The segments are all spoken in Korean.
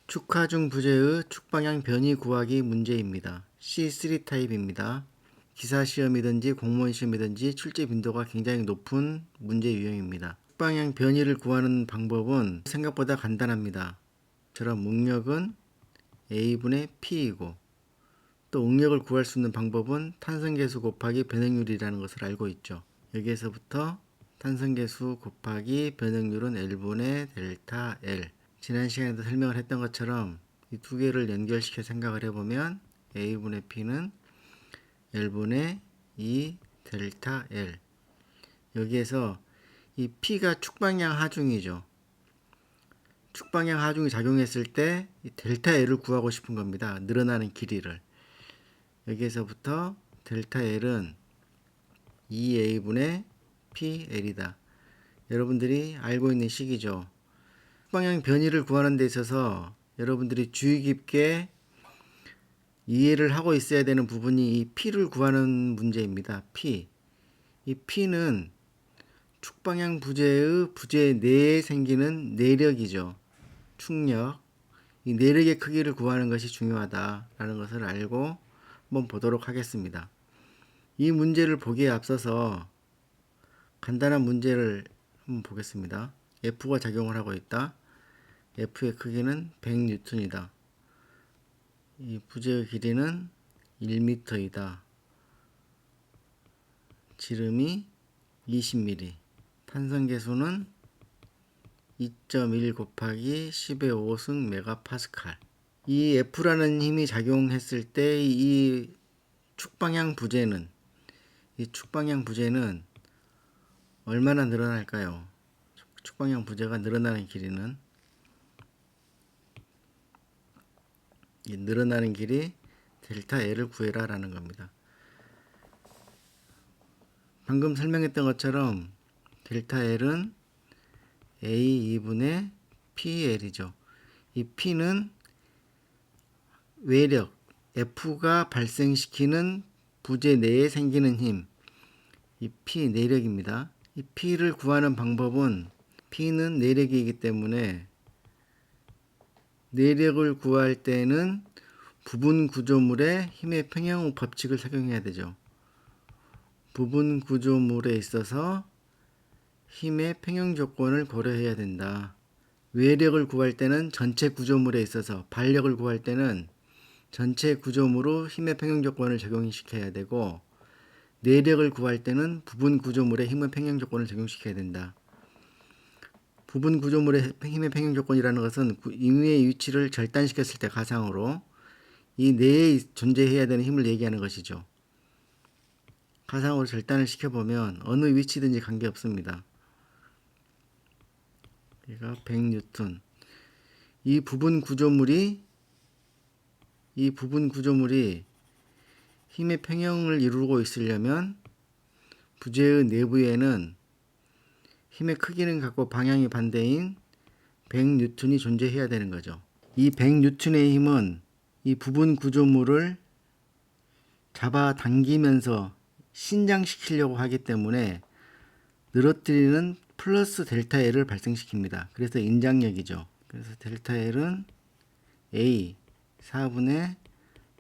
축하중 부재의 축방향 변이 구하기 문제입니다. C3 타입입니다. 기사시험이든지 공무원시험이든지 출제 빈도가 굉장히 높은 문제 유형입니다. 축방향 변이를 구하는 방법은 생각보다 간단합니다. 저런 응력은 A분의 P이고 또 응력을 구할 수 있는 방법은 탄성계수 곱하기 변형률이라는 것을 알고 있죠. 여기에서부터 탄성계수 곱하기 변형률은 L분의 델타 L. 지난 시간에도 설명을 했던 것처럼 이 두 개를 연결시켜 생각을 해보면 A분의 P는 L분의 2 델타 L. 여기에서 이 P가 축방향 하중이죠. 축방향 하중이 작용했을 때 이 델타 L을 구하고 싶은 겁니다. 늘어나는 길이를. 여기에서부터 델타 L은 2A분의 PL이다. 여러분들이 알고 있는 식이죠. 축방향 변이를 구하는 데 있어서 여러분들이 주의 깊게 이해를 하고 있어야 되는 부분이 이 P를 구하는 문제입니다. P. 이 P는 축방향 부재의 부재 내에 생기는 내력이죠. 축력. 이 내력의 크기를 구하는 것이 중요하다라는 것을 알고 한번 보도록 하겠습니다. 이 문제를 보기에 앞서서 간단한 문제를 한번 보겠습니다. F가 작용을 하고 있다. F의 크기는 100N이다. 이 부재의 길이는 1m이다. 지름이 20mm. 탄성계수는 2.1 곱하기 10의 5승 메가파스칼. 이 F라는 힘이 작용했을 때 이 축방향 부재는 얼마나 늘어날까요? 축방향 부재가 늘어나는 길이는 이 늘어나는 길이 델타 L을 구해라 라는 겁니다. 방금 설명했던 것처럼 델타 L은 A 2분의 PL이죠. 이 P는 외력 F가 발생시키는 부재 내에 생기는 힘, 이 P 내력입니다. 이 P를 구하는 방법은 P는 내력이기 때문에 내력을 구할 때는 부분 구조물의 힘의 평형 법칙을 적용해야 되죠. 부분 구조물에 있어서 힘의 평형 조건을 고려해야 된다. 외력을 구할 때는 전체 구조물에 있어서, 반력을 구할 때는 전체 구조물로 힘의 평형 조건을 적용시켜야 되고, 내력을 구할 때는 부분 구조물의 힘의 평형 조건을 적용시켜야 된다. 부분 구조물의 힘의 평형 조건이라는 것은 임의의 위치를 절단시켰을 때 가상으로 이 내에 존재해야 되는 힘을 얘기하는 것이죠. 가상으로 절단을 시켜보면 어느 위치든지 관계없습니다. 얘가 100N. 이 부분 구조물이 힘의 평형을 이루고 있으려면 부재의 내부에는 힘의 크기는 같고 방향이 반대인 100N이 존재해야 되는 거죠. 이 100N의 힘은 이 부분 구조물을 잡아당기면서 신장시키려고 하기 때문에 늘어뜨리는 플러스 델타 L을 발생시킵니다. 그래서 인장력이죠. 그래서 델타 L은 A 4분의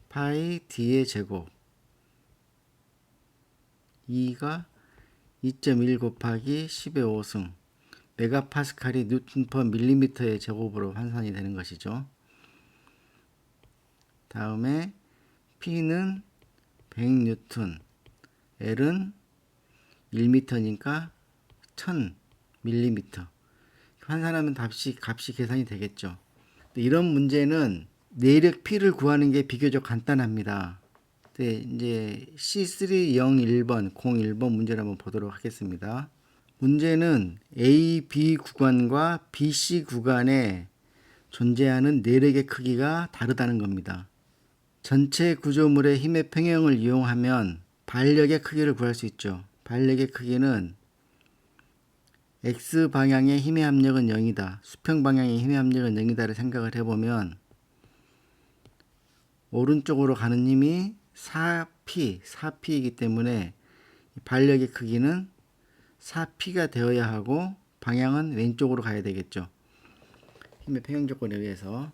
파이 D의 제곱 2가 2.1 곱하기 10의 5승 메가파스칼이 뉴턴 퍼 밀리미터의 제곱으로 환산이 되는 것이죠. 다음에 P는 100N, L은 1m니까 1000mm. 환산하면 값이 계산이 되겠죠. 이런 문제는 내력 P를 구하는 게 비교적 간단합니다. 이제 C301번, 01번 문제를 한번 보도록 하겠습니다. 문제는 A, B 구간과 BC 구간에 존재하는 내력의 크기가 다르다는 겁니다. 전체 구조물의 힘의 평형을 이용하면 반력의 크기를 구할 수 있죠. 반력의 크기는 X방향의 힘의 합력은 0이다. 수평 방향의 힘의 합력은 0이다를 생각을 해보면 오른쪽으로 가는 힘이 4P이기 때문에 반력의 크기는 4P가 되어야 하고 방향은 왼쪽으로 가야 되겠죠. 힘의 평형 조건에 의해서.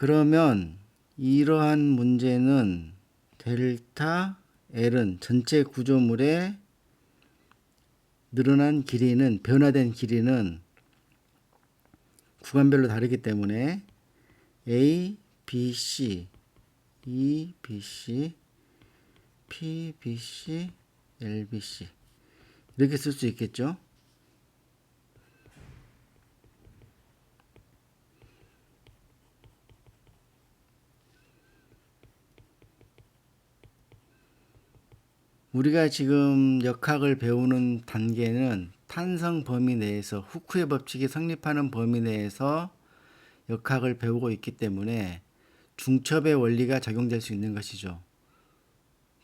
그러면 이러한 문제는 델타 L은 전체 구조물의 늘어난 길이는 변화된 길이는 구간별로 다르기 때문에 A, B, C, E, B, C, P, B, C, L, B, C 이렇게 쓸 수 있겠죠. 우리가 지금 역학을 배우는 단계는 탄성 범위 내에서 후크의 법칙이 성립하는 범위 내에서 역학을 배우고 있기 때문에 중첩의 원리가 적용될 수 있는 것이죠.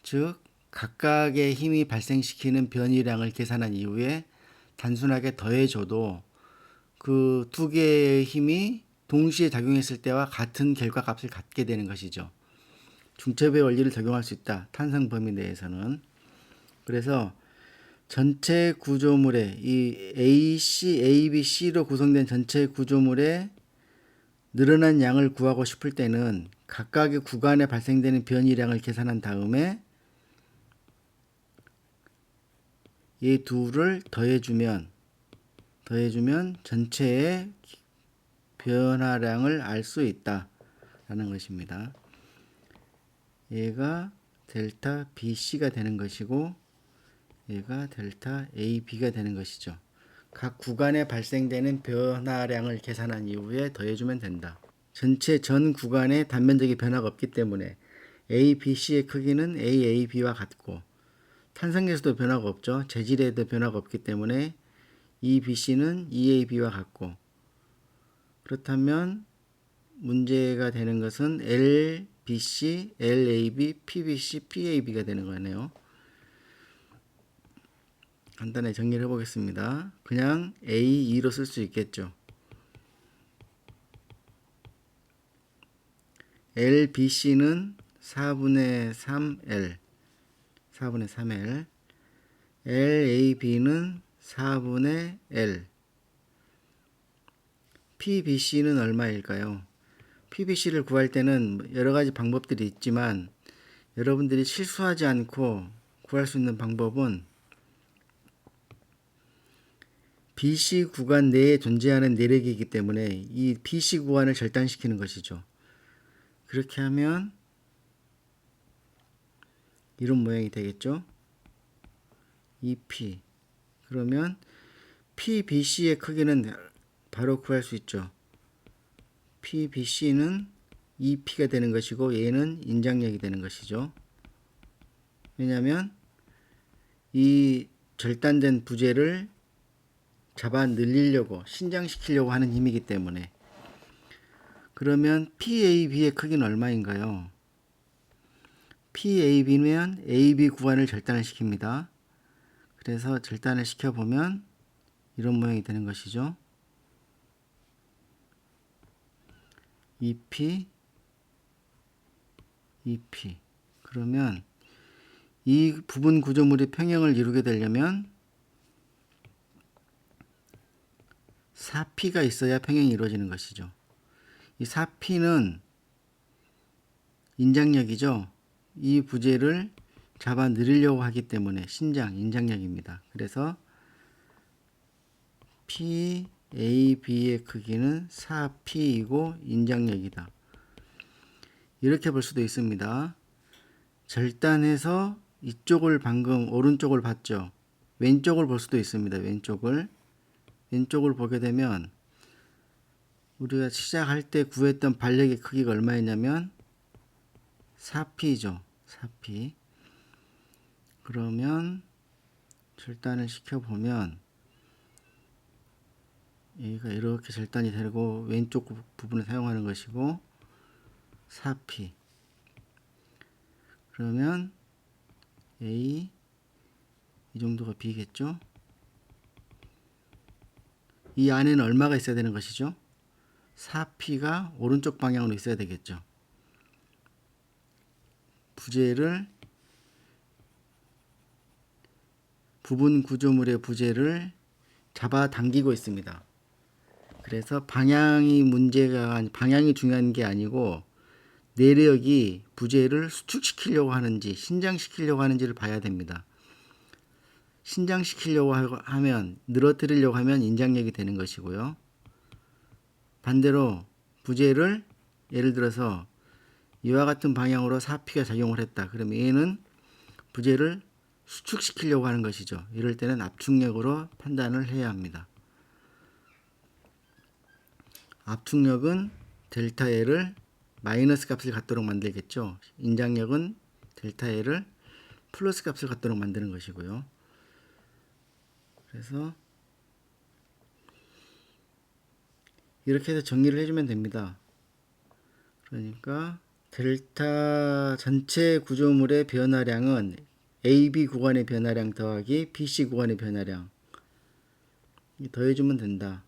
즉 각각의 힘이 발생시키는 변이량을 계산한 이후에 단순하게 더해줘도 그 두 개의 힘이 동시에 작용했을 때와 같은 결과값을 갖게 되는 것이죠. 중첩의 원리를 적용할 수 있다. 탄성 범위 내에서는. 그래서 전체 구조물의 이 AC, ABC로 구성된 전체 구조물의 늘어난 양을 구하고 싶을 때는 각각의 구간에 발생되는 변이량을 계산한 다음에 이 둘을 더해주면 전체의 변화량을 알 수 있다라는 것입니다. 얘가 델타 BC가 되는 것이고 얘가 델타 AB가 되는 것이죠. 각 구간에 발생되는 변화량을 계산한 이후에 더해주면 된다. 전체 전 구간에 단면적인 변화가 없기 때문에 ABC의 크기는 AAB와 같고 탄성계에서도 변화가 없죠. 재질에도 변화가 없기 때문에 EBC는 EAB와 같고 그렇다면 문제가 되는 것은 LBC, LAB, PBC, PAB가 되는 거네요. 간단히 정리를 해보겠습니다. 그냥 A2로 쓸 수 있겠죠. LBC는 4분의 3L, 4분의 3L, LAB는 4분의 L, PBC는 얼마일까요? PBC를 구할 때는 여러 가지 방법들이 있지만 여러분들이 실수하지 않고 구할 수 있는 방법은 BC 구간 내에 존재하는 내력이기 때문에 이 BC 구간을 절단시키는 것이죠. 그렇게 하면 이런 모양이 되겠죠. EP 그러면 PBC의 크기는 바로 구할 수 있죠. PBC는 EP가 되는 것이고 얘는 인장력이 되는 것이죠. 왜냐하면 이 절단된 부재를 잡아 늘리려고 신장시키려고 하는 힘이기 때문에. 그러면 PAB의 크기는 얼마인가요? PAB면 AB 구간을 절단을 시킵니다. 그래서 절단을 시켜보면 이런 모양이 되는 것이죠. EP, EP. 그러면 이 부분 구조물이 평형을 이루게 되려면 4P가 있어야 평형이 이루어지는 것이죠. 이 4P는 인장력이죠. 이 부재를 잡아 늘리려고 하기 때문에 인장력입니다. 그래서 PAB의 크기는 4P이고 인장력이다. 이렇게 볼 수도 있습니다. 절단해서 이쪽을 방금 오른쪽을 봤죠. 왼쪽을 볼 수도 있습니다. 왼쪽을 보게 되면 우리가 시작할 때 구했던 반력의 크기가 얼마였냐면 4P죠. 4P. 그러면 절단을 시켜보면 얘가 이렇게 절단이 되고 왼쪽 부분을 사용하는 것이고 4P. 그러면 A 이 정도가 B겠죠. 이 안에는 얼마가 있어야 되는 것이죠? 4P가 오른쪽 방향으로 있어야 되겠죠. 부재를 부분 구조물의 부재를 잡아당기고 있습니다. 그래서 방향이 중요한 게 아니고 내력이 부재를 수축시키려고 하는지 신장시키려고 하는지를 봐야 됩니다. 신장시키려고 하면 늘어뜨리려고 하면 인장력이 되는 것이고요. 반대로 부재를 예를 들어서 이와 같은 방향으로 사피가 작용을 했다. 그러면 얘는 부재를 수축시키려고 하는 것이죠. 이럴 때는 압축력으로 판단을 해야 합니다. 압축력은 델타 L을 마이너스 값을 갖도록 만들겠죠. 인장력은 델타 L을 플러스 값을 갖도록 만드는 것이고요. 그래서 이렇게 해서 정리를 해주면 됩니다. 그러니까 델타 전체 구조물의 변화량은 AB 구간의 변화량 더하기 BC 구간의 변화량 더해주면 된다.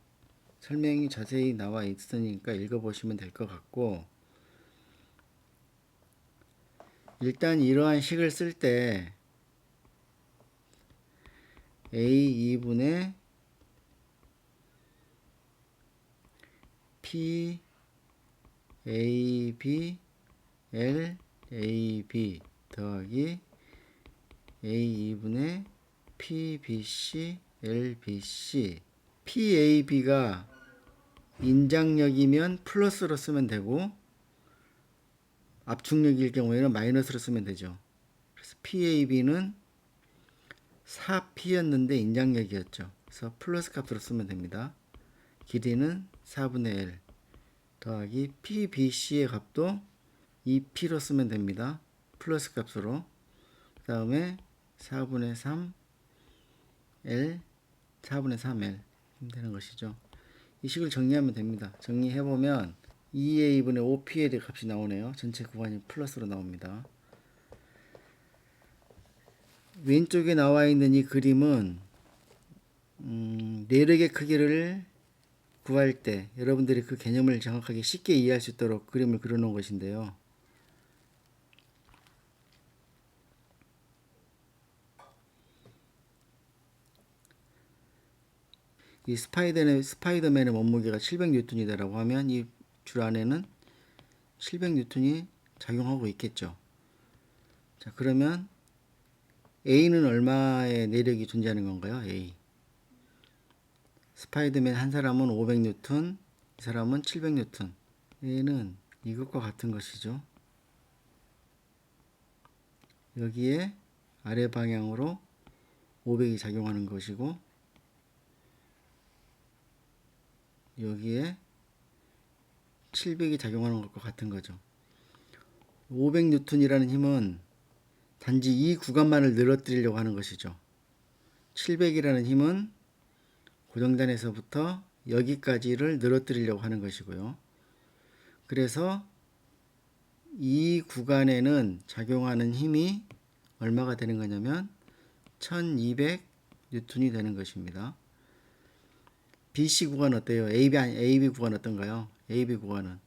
설명이 자세히 나와 있으니까 읽어보시면 될 것 같고, 일단 이러한 식을 쓸 때 A 2분의 P AB L AB 더하기 A 2분의 PBC LBC PAB가 인장력이면 플러스로 쓰면 되고 압축력일 경우에는 마이너스로 쓰면 되죠. 그래서 PAB는 4P였는데 인장력이었죠. 그래서 플러스 값으로 쓰면 됩니다. 길이는 4분의 L 더하기 PBC의 값도 2P로 쓰면 됩니다. 플러스 값으로. 그 다음에 4분의 3 L 4분의 3L 되는 것이죠. 이 식을 정리하면 됩니다. 정리해보면 2A분의 5PL의 값이 나오네요. 전체 구간이 플러스로 나옵니다. 왼쪽에 나와 있는 이 그림은 내력의 크기를 구할 때 여러분들이 그 개념을 정확하게 쉽게 이해할 수 있도록 그림을 그려 놓은 것인데요. 이 스파이더맨의 몸무게가 700N이다라고 하면 이 줄 안에는 700N이 작용하고 있겠죠. 자, 그러면 A는 얼마의 내력이 존재하는 건가요? A. 스파이더맨 한 사람은 500N, 이 사람은 700N. A는 이것과 같은 것이죠. 여기에 아래 방향으로 500이 작용하는 것이고, 여기에 700이 작용하는 것과 같은 거죠. 500N이라는 힘은 단지 이 구간만을 늘어뜨리려고 하는 것이죠. 700이라는 힘은 고정단에서부터 여기까지를 늘어뜨리려고 하는 것이고요. 그래서 이 구간에는 작용하는 힘이 얼마가 되는 거냐면 1200N이 되는 것입니다. BC 구간 어때요? AB 구간 어떤가요? AB 구간은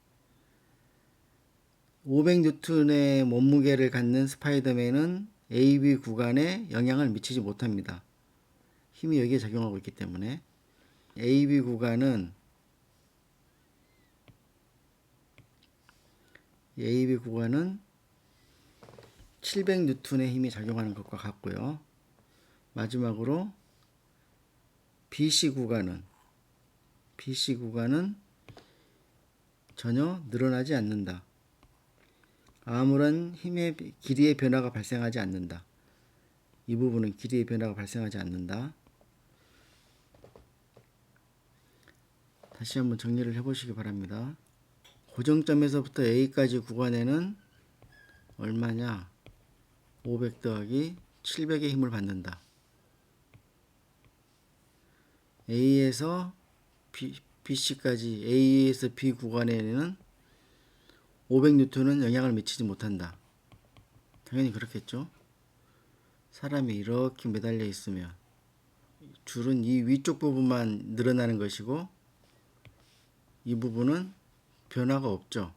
500N의 몸무게를 갖는 스파이더맨은 AB 구간에 영향을 미치지 못합니다. 힘이 여기에 작용하고 있기 때문에 AB 구간은 700N의 힘이 작용하는 것과 같고요. 마지막으로 BC 구간은 전혀 늘어나지 않는다. 아무런 힘의 길이의 변화가 발생하지 않는다. 이 부분은 길이의 변화가 발생하지 않는다. 다시 한번 정리를 해보시기 바랍니다. 고정점에서부터 A까지 구간에는 얼마냐? 500 더하기 700의 힘을 받는다. A에서 BC까지 A에서 B 구간에는 500N은 영향을 미치지 못한다. 당연히 그렇겠죠. 사람이 이렇게 매달려 있으면 줄은 이 위쪽 부분만 늘어나는 것이고 이 부분은 변화가 없죠.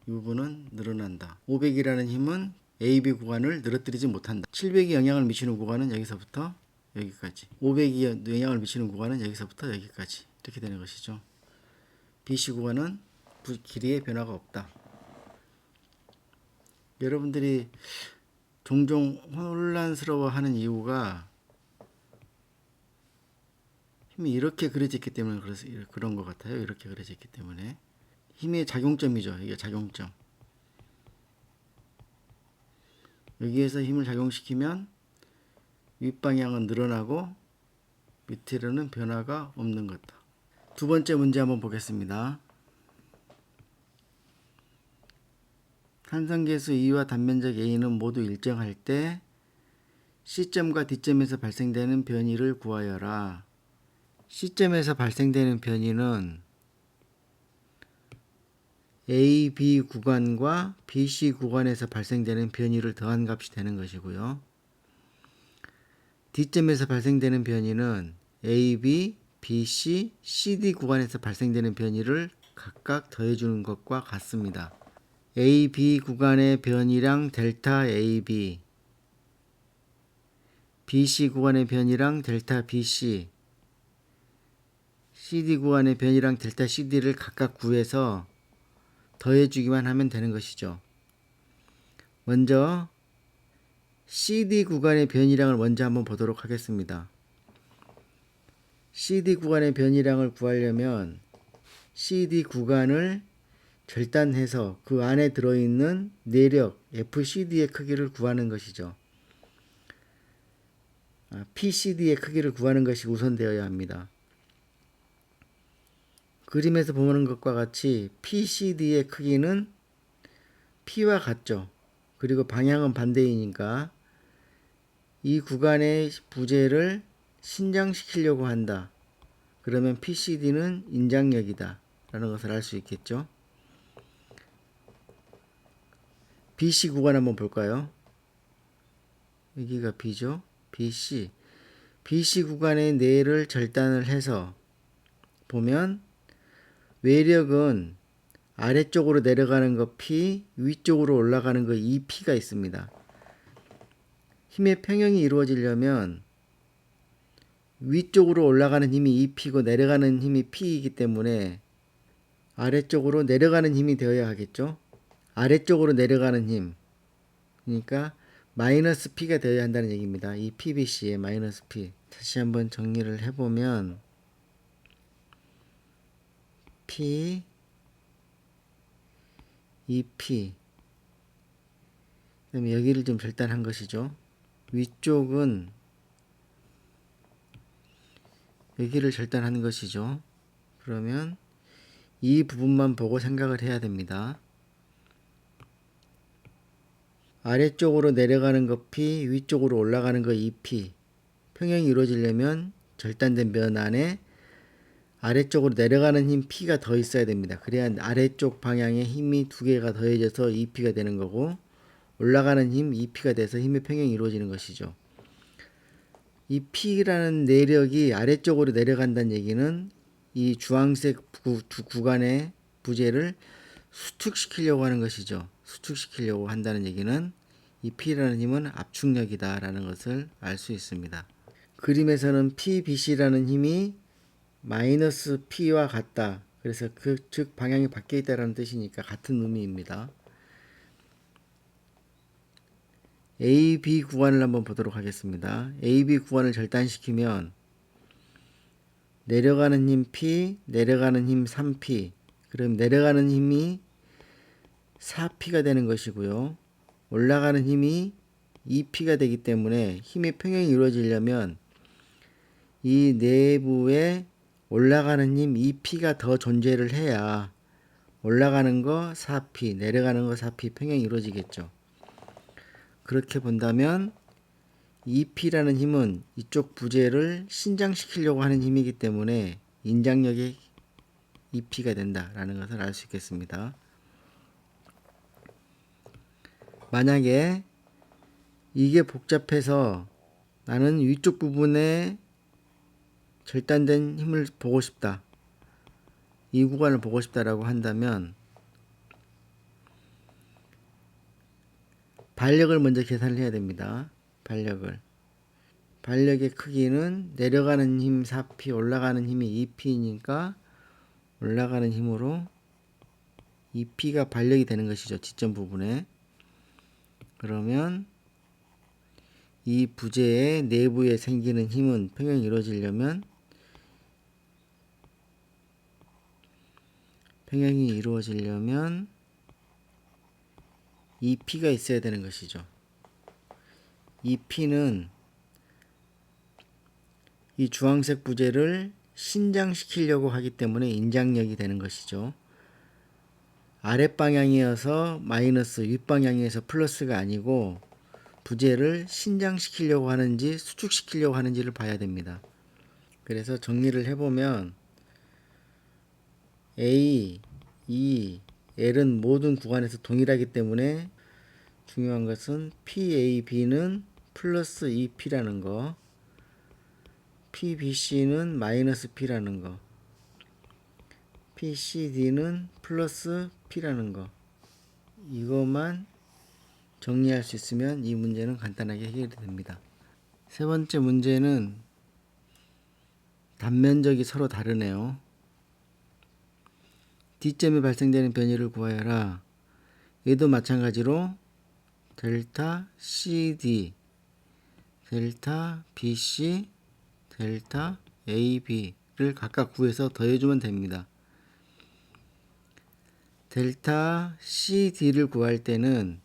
이 부분은 늘어난다. 500이라는 힘은 AB 구간을 늘어뜨리지 못한다. 700이 영향을 미치는 구간은 여기서부터 여기까지. 500이 영향을 미치는 구간은 여기서부터 여기까지. 이렇게 되는 것이죠. BC 구간은 길이의 변화가 없다. 여러분들이 종종 혼란스러워하는 이유가 힘이 이렇게 그려져 있기 때문에 그런 것 같아요. 이렇게 그려져 있기 때문에 힘의 작용점이죠. 이게 작용점. 여기에서 힘을 작용시키면 윗방향은 늘어나고 밑으로는 변화가 없는 것다. 두 번째 문제 한번 보겠습니다. 한성계수 E와 단면적 A는 모두 일정할 때 C점과 D점에서 발생되는 변이를 구하여라. C점에서 발생되는 변이는 A, B 구간과 BC 구간에서 발생되는 변이를 더한 값이 되는 것이고요. D점에서 발생되는 변이는 A, B, B, C, CD 구간에서 발생되는 변이를 각각 더해주는 것과 같습니다. A, B 구간의 변이량 델타 AB, BC 구간의 변이량 델타 BC, CD 구간의 변이량 델타 CD를 각각 구해서 더해주기만 하면 되는 것이죠. 먼저 CD 구간의 변이량을 먼저 한번 보도록 하겠습니다. CD 구간의 변이량을 구하려면 CD 구간을 절단해서 그 안에 들어있는 내력 FCD의 크기를 구하는 것이죠. PCD의 크기를 구하는 것이 우선되어야 합니다. 그림에서 보는 것과 같이 PCD의 크기는 P와 같죠. 그리고 방향은 반대이니까 이 구간의 부재를 신장시키려고 한다. 그러면 PCD는 인장력이다 라는 것을 알 수 있겠죠. BC 구간 한번 볼까요? 여기가 B죠. BC. BC 구간의 내를 절단을 해서 보면 외력은 아래쪽으로 내려가는 거 P, 위쪽으로 올라가는 거 EP가 있습니다. 힘의 평형이 이루어지려면 위쪽으로 올라가는 힘이 EP고 내려가는 힘이 P이기 때문에 아래쪽으로 내려가는 힘이 되어야 하겠죠. 아래쪽으로 내려가는 힘, 그러니까 마이너스 P가 되어야 한다는 얘기입니다. 이 PBC의 마이너스 P. 다시 한번 정리를 해보면 P, EP, 그 다음에 여기를 좀 절단한 것이죠. 위쪽은 여기를 절단한 것이죠. 그러면 이 부분만 보고 생각을 해야 됩니다. 아래쪽으로 내려가는 거 P, 위쪽으로 올라가는 거 EP. 평형이 이루어지려면 절단된 면 안에 아래쪽으로 내려가는 힘 P가 더 있어야 됩니다. 그래야 아래쪽 방향에 힘이 두 개가 더해져서 EP가 되는 거고 올라가는 힘 EP가 돼서 힘의 평형이 이루어지는 것이죠. 이 P라는 내력이 아래쪽으로 내려간다는 얘기는 이 주황색 구간의 부재를 수축시키려고 하는 것이죠. 수축시키려고 한다는 얘기는 이 P라는 힘은 압축력이다 라는 것을 알 수 있습니다. 그림에서는 PBC라는 힘이 마이너스 P와 같다. 그래서 즉 방향이 바뀌어 있다는 뜻이니까 같은 의미입니다. AB 구간을 한번 보도록 하겠습니다. AB 구간을 절단시키면 내려가는 힘 P, 내려가는 힘 3P. 그럼 내려가는 힘이 4P가 되는 것이고요. 올라가는 힘이 2P가 되기 때문에 힘의 평형이 이루어지려면 이 내부에 올라가는 힘 2P가 더 존재를 해야 올라가는 거 4P, 내려가는 거 4P 평형이 이루어지겠죠. 그렇게 본다면 EP라는 힘은 이쪽 부재를 신장시키려고 하는 힘이기 때문에 인장력의 EP가 된다라는 것을 알 수 있겠습니다. 만약에 이게 복잡해서 나는 위쪽 부분에 절단된 힘을 보고 싶다. 이 구간을 보고 싶다라고 한다면 발력을 먼저 계산을 해야 됩니다. 발력의 크기는 내려가는 힘 4P, 올라가는 힘이 2P니까 올라가는 힘으로 이 P가 발력이 되는 것이죠. 지점 부분에. 그러면 이 부재의 내부에 생기는 힘은 평형이 이루어지려면 이 P가 있어야 되는 것이죠. 이 P는 이 주황색 부재를 신장시키려고 하기 때문에 인장력이 되는 것이죠. 아랫방향이어서 마이너스, 윗방향에서 플러스가 아니고 부재를 신장시키려고 하는지 수축시키려고 하는지를 봐야 됩니다. 그래서 정리를 해보면 A, E, L은 모든 구간에서 동일하기 때문에 중요한 것은 PAB는 플러스 2P라는 거, PBC는 마이너스 P라는 거, PCD는 플러스 P라는 거, 이것만 정리할 수 있으면 이 문제는 간단하게 해결이 됩니다. 세 번째 문제는 단면적이 서로 다르네요. D점에 발생되는 변이를 구하여라. 얘도 마찬가지로 델타 CD, 델타 BC, 델타 AB를 각각 구해서 더해주면 됩니다. 델타 CD를 구할 때는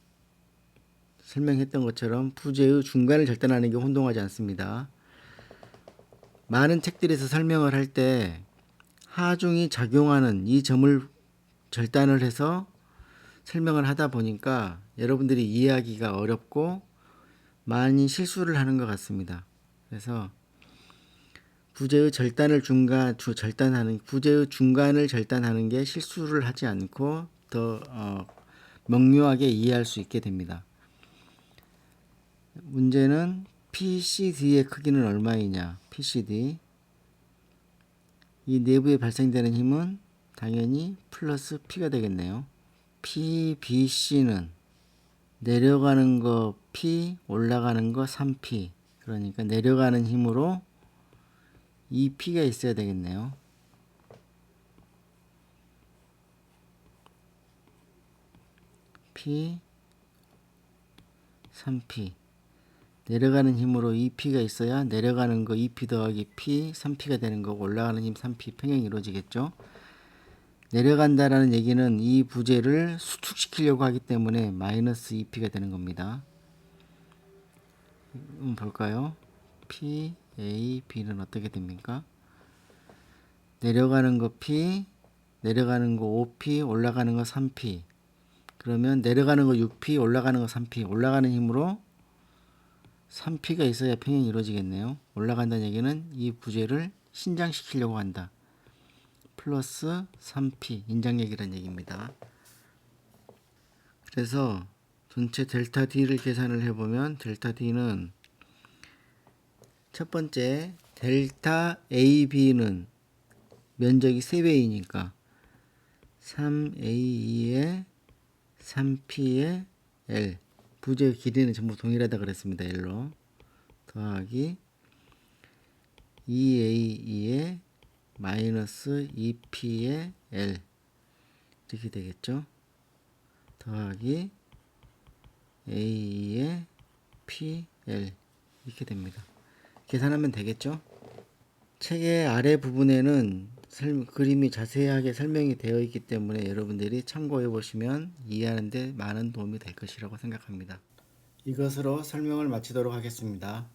설명했던 것처럼 부재의 중간을 절단하는 게 혼동하지 않습니다. 많은 책들에서 설명을 할 때 하중이 작용하는 이 점을 절단을 해서 설명을 하다 보니까 여러분들이 이해하기가 어렵고 많이 실수를 하는 것 같습니다. 그래서 부재의 부재의 중간을 절단하는 게 실수를 하지 않고 더 명료하게 이해할 수 있게 됩니다. 문제는 PCD의 크기는 얼마이냐? PCD. 이 내부에 발생되는 힘은 당연히 플러스 P가 되겠네요. PBC는 내려가는 거 P, 올라가는 거 3P. 그러니까 내려가는 힘으로 2P가 있어야 되겠네요. P, 3P. 내려가는 힘으로 2P가 있어야 내려가는 거 2P 더하기 P, 3P가 되는 거고 올라가는 힘 3P 평형이 이루어지겠죠. 내려간다라는 얘기는 이 부재를 수축시키려고 하기 때문에 마이너스 2P가 되는 겁니다. 볼까요? P, A, B는 어떻게 됩니까? 내려가는 거 P, 내려가는 거 5P, 올라가는 거 3P. 그러면 내려가는 거 6P, 올라가는 거 3P. 올라가는 힘으로 3P가 있어야 평형이 이루어지겠네요. 올라간다는 얘기는 이 부재를 신장시키려고 한다. 플러스 3P, 인장력이라는 얘기입니다. 그래서 전체 델타 D를 계산을 해보면 델타 D는 첫 번째 델타 AB는 면적이 3배이니까 3AE에 3P에 L, 부재의 길이는 전부 동일하다 그랬습니다. L로 더하기 2AE에 마이너스 2P에 L 이렇게 되겠죠. 더하기 A에 PL 이렇게 됩니다. 계산하면 되겠죠. 책의 아래 부분에는 그림이 자세하게 설명이 되어 있기 때문에 여러분들이 참고해 보시면 이해하는 데 많은 도움이 될 것이라고 생각합니다. 이것으로 설명을 마치도록 하겠습니다.